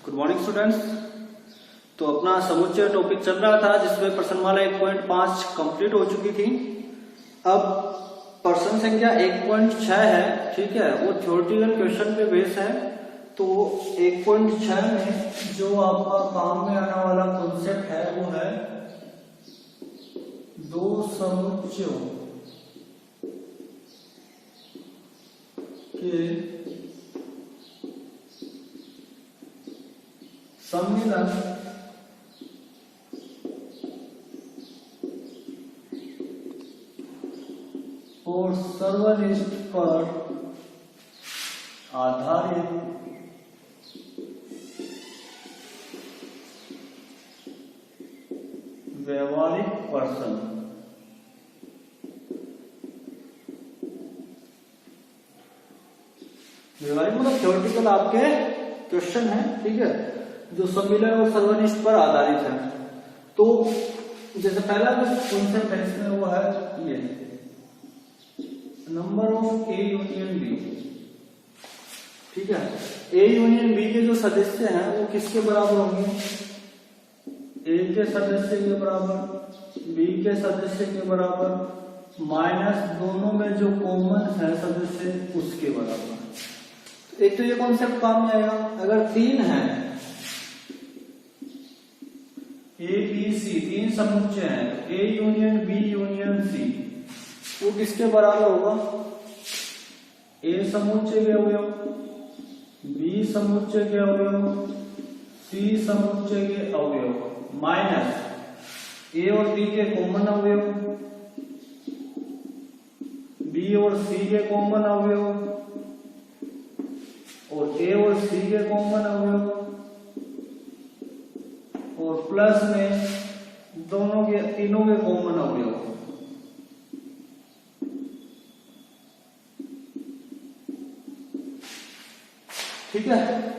Good morning students. तो अपना समुच्चय टॉपिक चल रहा था जिसमें प्रश्नमाला 1.5 कंप्लीट हो चुकी थी। अब प्रश्न संख्या 1.6 है, ठीक है, वो थ्योरेटिकल क्वेश्चन पे बेस है। तो 1.6 में जो आपका काम में आने वाला कॉन्सेप्ट है वो है दो समुच्चयों के सम्मिलन और सर्वनिष्ठ पर आधारित व्यवहारिक प्रश्न। व्यवहारिक मतलब थ्योरेटिकल आपके क्वेश्चन है, ठीक है, जो सम्मिलन और सर्वनिष्ठ पर आधारित है। तो जैसे पहला जो कॉन्सेप्ट है इसमें वो है ये number of A union B, ठीक है। ए यूनियन बी के जो सदस्य हैं वो किसके बराबर होंगे? ए के सदस्य के बराबर, बी के सदस्य के बराबर, माइनस दोनों में जो कॉमन है सदस्य उसके बराबर। एक तो ये कॉन्सेप्ट काम में आएगा। अगर तीन है ए बी सी, तीन समुच्चय हैं, A union B union C, वो किसके बराबर होगा? ए समुच्चय के अवयव, बी समुच्चय के अवयव, सी समुच्चय के अवयव माइनस ए और बी के कॉमन अवयव, बी और सी के कॉमन अवयव और ए और सी के कॉमन अवयव और प्लस में दोनों के तीनों के कॉमन अवयव। ठीक है,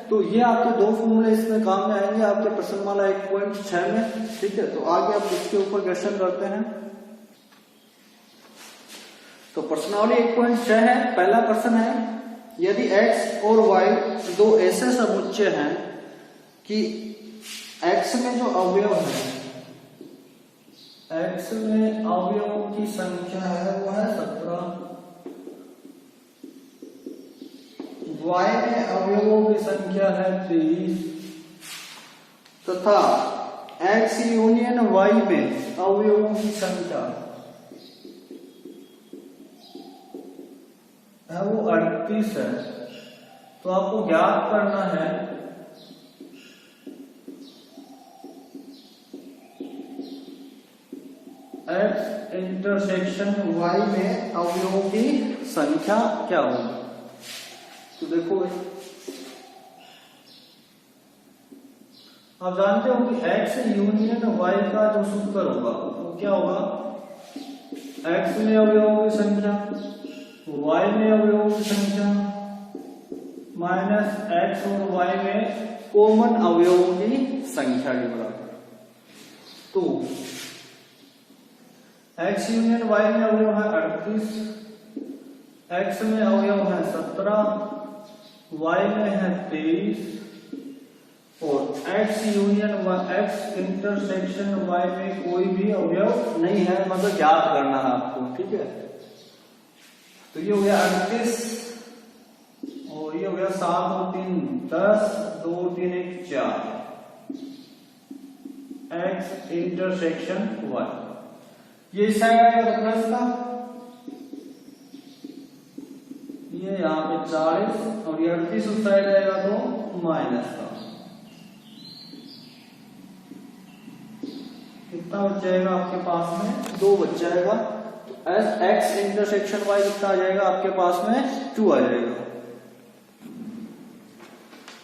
तो ये आपके दो फॉर्मूले इसमें काम में आएंगे आपके प्रश्नमाला 1.6 में, ठीक है। तो आगे आप इसके ऊपर क्वेश्चन करते हैं। तो प्रश्नावली 1.6 है। पहला प्रश्न है, यदि x और y दो ऐसे समुच्चय हैं कि x में जो अवयव है, x में अवयवों की संख्या है वो है 17, y में अवयवों की संख्या है 23 तथा x यूनियन y में अवयवों की संख्या है वो 38 है। तो आपको ज्ञात करना है x इंटरसेक्शन y में अवयवों की संख्या क्या होगी। तो देखो आप जानते हो कि x यूनियन y का जो सूत्र होगा वो क्या होगा? x में अवयवों की संख्या, y में अवयवों की संख्या माइनस x और y में कॉमन अवयवों की संख्या के बराबर। तो x यूनियन y में अवयव है 38, x में अवयव है 17, y में है 23 और x union x intersection y में कोई भी अवयव नहीं है, मतलब ज्ञात करना है आपको, ठीक है। तो ये हो गया 38 और ये हो गया 7 और 3 10, 2 3 1 4, x इंटरसेक्शन y। ये इस साइड आएगा तो प्लस का, ये यहाँ पे 40 और ये 38 उस साइड आएगा तो माइनस का। कितना बच जाएगा आपके पास में? 2 बच जाएगा। तो x इंटरसेक्शन y कितना आ जाएगा आपके पास में? 2 आ जाएगा।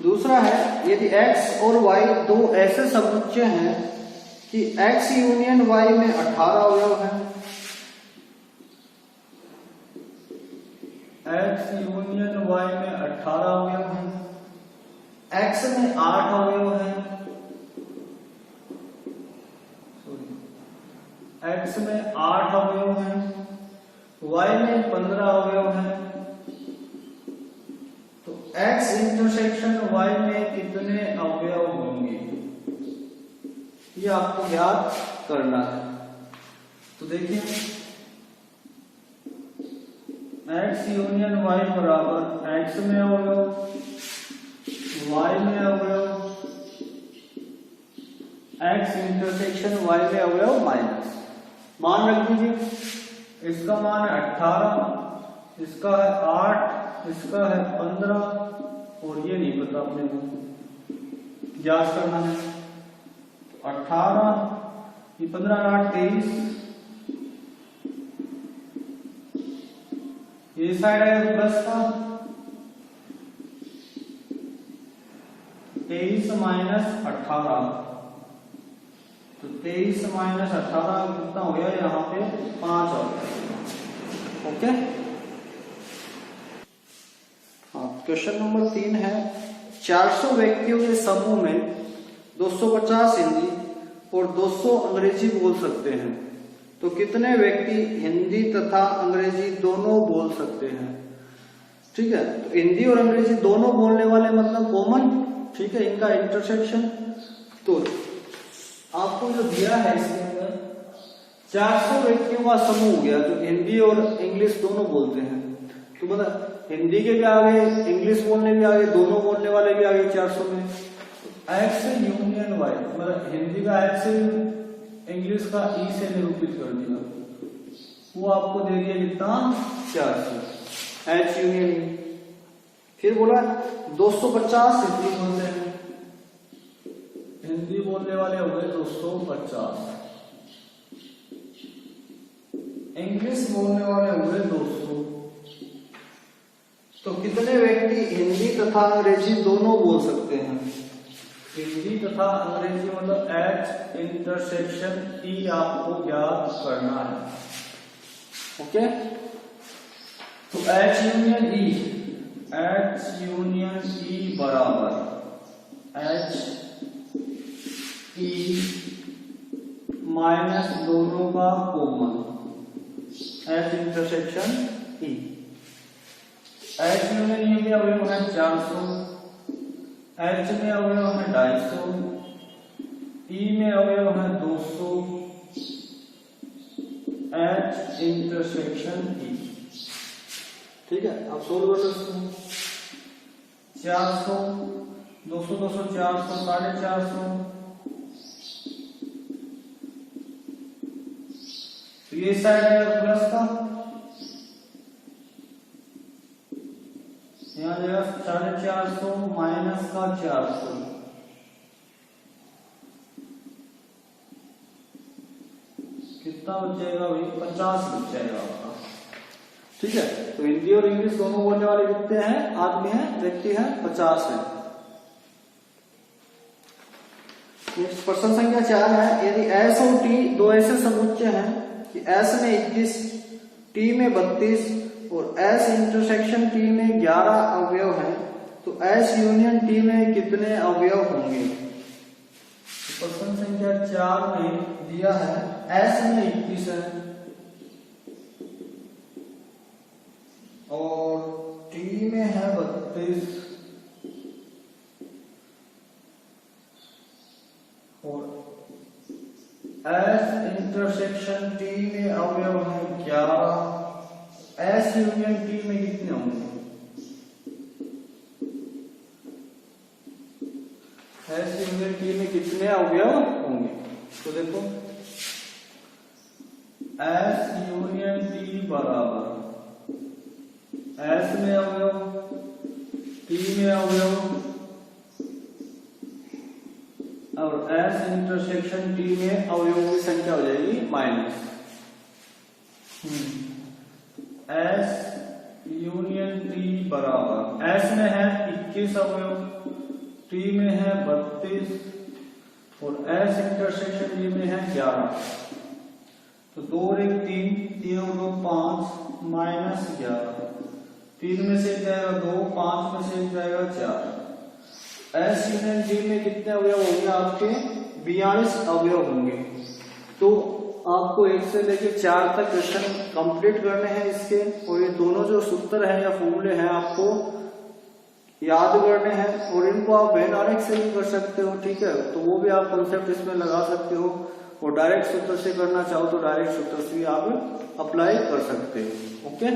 दूसरा है, यदि x और y दो ऐसे समुच्चय हैं कि x यूनियन y में 18 अवयव हैं, x यूनियन y में 18 अवयव हैं, x में 8 अवयव हैं, x में 8 अवयव हैं, y में 15 अवयव हैं। तो x इंटरसेक्शन y में कितने अवयव ये आपको ज्ञात करना है। तो देखिए x यूनियन y बराबर x में अवयव, y में अवयव, x इंटरसेक्शन y में अवयव माइनस। मान रख दीजिए, इसका मान है 18, इसका है 8, इसका है 15 और ये नहीं पता अपने को, ज्ञात करना है। 18, ये 15 8 23, ये साइड आएगा प्लस का, 23 माइनस 18, तो 23 माइनस 18 कितना हो गया, यहाँ पे 5 हो गया। ओके, हाँ, क्वेश्चन नंबर 3 है 400 व्यक्तियों के समूह में 250 हिंदी और 200 अंग्रेजी बोल सकते हैं, तो कितने व्यक्ति हिंदी तथा अंग्रेजी दोनों बोल सकते हैं। ठीक है, तो हिंदी और अंग्रेजी दोनों बोलने वाले मतलब कॉमन, ठीक है, इनका इंटरसेक्शन। तो आपको जो दिया है इसके अंदर 400 व्यक्तियों का समूह हो गया जो हिंदी और इंग्लिश दोनों बोलते हैं, तो मतलब हिंदी के भी आगे, इंग्लिश बोलने भी आगे, दोनों बोलने वाले भी आगे 400 में। एक्स यूनियन वाई मतलब हिंदी का एक्स इंग्लिश का ई से निरूपित कर दिया, वो आपको दे दिया कितना 400 एच यूनियन ई। फिर बोला 250 हिंदी बोलते हैं, हिंदी बोलने वाले हो गए 250, इंग्लिश बोलने वाले हो गए 200, तो कितने व्यक्ति हिंदी तथा अंग्रेजी दोनों बोल सकते हैं। हिंदी तथा अंग्रेजी मतलब एच इंटरसेक्शन ई आपको ज्ञात करना है। ओके, तो H union E, H union E बराबर एच ई माइनस दोनों का common, H intersection E. H union E में अवयव है 400, एच में अवयव है 250, ई में अवयव है 200, एच इंटरसेक्शन ई। ठीक है, अब सोल्व कर सकते हैं। 400 200 200 400 450, तो ये साइड है प्लस का, यहाँ जाएगा 450 माइनस का 400, कितना बच जाएगा भाई 50 बच जाएगा आपका। ठीक है, तो हिंदी और इंग्लिश दोनों बोलने वाले कितने हैं, आदमी हैं, व्यक्ति हैं 50 है। नेक्स्ट प्रश्न संख्या 4 है, यदि एस और टी दो ऐसे समुच्चय हैं कि एस में 21, टी में 32 और एस इंटरसेक्शन टी में 11 अवयव हैं, तो एस यूनियन टी में कितने अवयव होंगे। तो प्रश्न संख्या 4 में दिया है एस में 21 है और टी में है 32 और एस इंटरसेक्शन टी में अवयव है 11, एस यूनियन टी में कितने होंगे। एस यूनियन टी में कितने अवयव होंगे, तो देखो एस यूनियन टी बराबर एस में अवयव, टी में अवयव और एस इंटरसेक्शन टी में अवयवों की संख्या हो जाएगी माइनस। एस यूनियन टी बराबर एस में है 21 अवयव, टी में है 32 और एस इंटरसेक्शन टी में है 11, तो 2 और 1 3, 3 और 2 5 माइनस 11, 3 में से जाएगा 2, 5 में से जाएगा 4। एस यूनियन टी में कितने अवयव होंगे आपके 42 अवयव होंगे। तो आपको 1 से लेकर 4 तक क्वेश्चन कंप्लीट करने हैं इसके, और ये दोनों जो सूत्र हैं या फॉर्मूले हैं आपको याद करने हैं, और इनको आप वेन आरेख से भी कर सकते हो, ठीक है, तो वो भी आप कॉन्सेप्ट इसमें लगा सकते हो, और डायरेक्ट सूत्र से करना चाहो तो डायरेक्ट सूत्र से भी आप अप्लाई कर सकते हो। ओके।